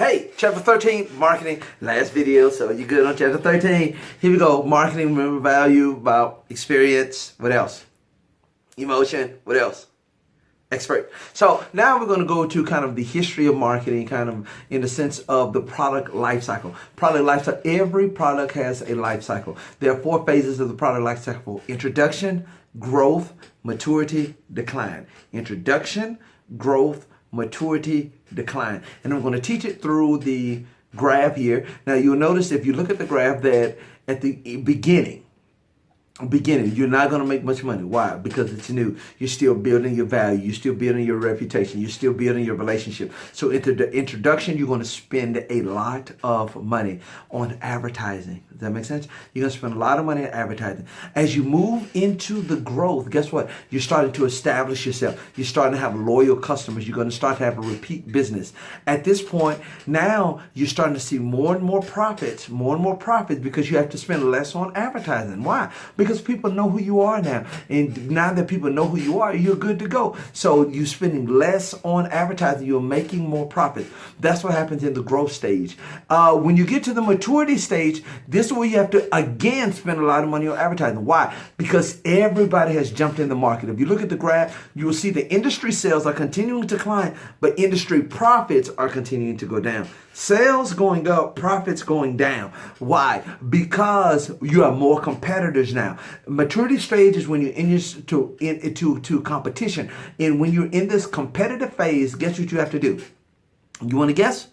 Hey, chapter 13, marketing, last video, so you good on chapter 13. Here we go, marketing, remember value, about experience, what else? Emotion, what else? Expert. So now we're going to go to kind of the history of marketing, kind of in the sense of the product life cycle. Product life cycle, every product has a life cycle. There are 4 phases of the product life cycle: introduction, growth, maturity, decline. Introduction, growth, maturity, decline. And I'm going to teach it through the graph here. Now you'll notice if you look at the graph that at the beginning, you're not going to make much money. Why? Because it's new. You're still building your value. You're still building your reputation. You're still building your relationship. So into the introduction, you're going to spend a lot of money on advertising. Does that make sense? You're going to spend a lot of money on advertising. As you move into the growth, guess what? You're starting to establish yourself. You're starting to have loyal customers. You're going to start to have a repeat business. At this point, now you're starting to see more and more profits, because you have to spend less on advertising. Why? Because people know who you are now. And now that people know who you are, you're good to go. So you're spending less on advertising. You're making more profit. That's what happens in the growth stage. When you get to the maturity stage, this is where you have to, again, spend a lot of money on advertising. Why? Because everybody has jumped in the market. If you look at the graph, you will see the industry sales are continuing to climb, but industry profits are continuing to go down. Sales going up, profits going down. Why? Because you have more competitors now. Maturity stage is when you're into competition. And when you're in this competitive phase, guess what you have to do? You want to guess?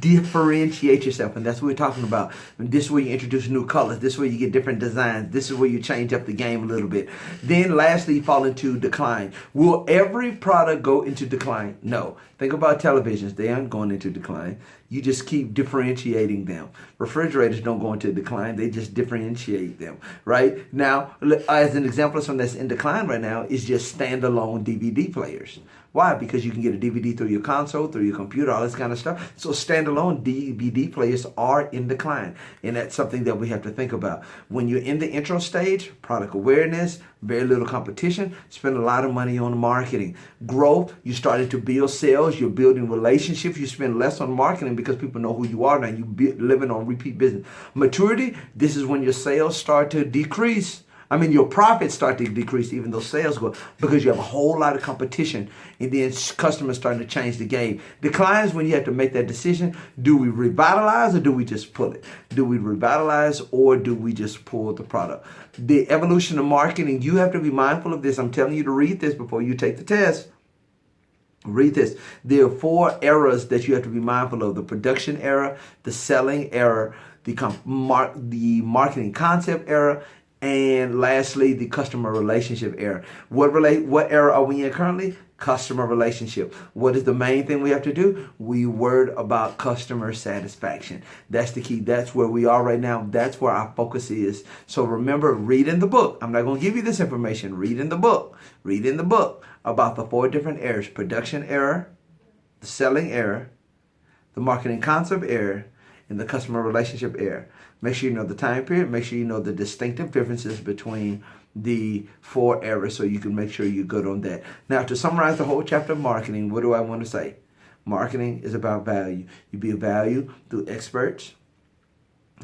Differentiate yourself, and that's what we're talking about. And this is where you introduce new colors. This is where you get different designs. This is where you change up the game a little bit. Then lastly, you fall into decline. Will every product go into decline? No. Think about televisions. They aren't going into decline. You just keep differentiating them. Refrigerators don't go into decline. They just differentiate them, right? Now, as an example of something that's in decline right now is just standalone DVD players. Why? Because you can get a DVD through your console, through your computer, all this kind of stuff. So standalone DVD players are in decline. And that's something that we have to think about. When you're in the intro stage, product awareness, very little competition, spend a lot of money on marketing. Growth, you're starting to build sales, you're building relationships, you spend less on marketing because people know who you are now. You're living on repeat business. Maturity, this is when your sales start to decrease. Your profits start to decrease even though sales go, because you have a whole lot of competition, and then customers starting to change the game. Declines when you have to make that decision. Do we revitalize or do we just pull it? Do we revitalize or do we just pull the product? The evolution of marketing, you have to be mindful of this. I'm telling you to read this before you take the test. Read this. There are 4 eras that you have to be mindful of: the production era, the selling era, the marketing concept era, and lastly, the customer relationship era. What era are we in currently? Customer relationship. What is the main thing we have to do? We worried about customer satisfaction. That's the key. That's where we are right now. That's where our focus is. So remember, read in the book. I'm not going to give you this information. Read in the book. Read in the book about the 4 different eras: production era, the selling era, the marketing concept era, and the customer relationship era. Make sure you know the time period. Make sure you know the distinctive differences between the 4 eras so you can make sure you're good on that. Now, to summarize the whole chapter of marketing, what do I want to say? Marketing is about value. You build value through experts,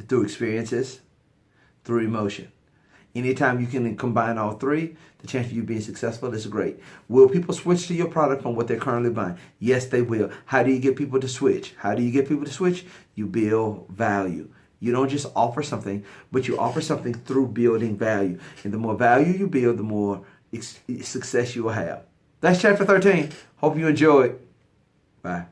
through experiences, through emotion. Anytime you can combine all 3, the chance of you being successful is great. Will people switch to your product from what they're currently buying? Yes, they will. How do you get people to switch? You build value. You don't just offer something, but you offer something through building value. And the more value you build, the more success you will have. That's chapter 13. Hope you enjoyed. Bye.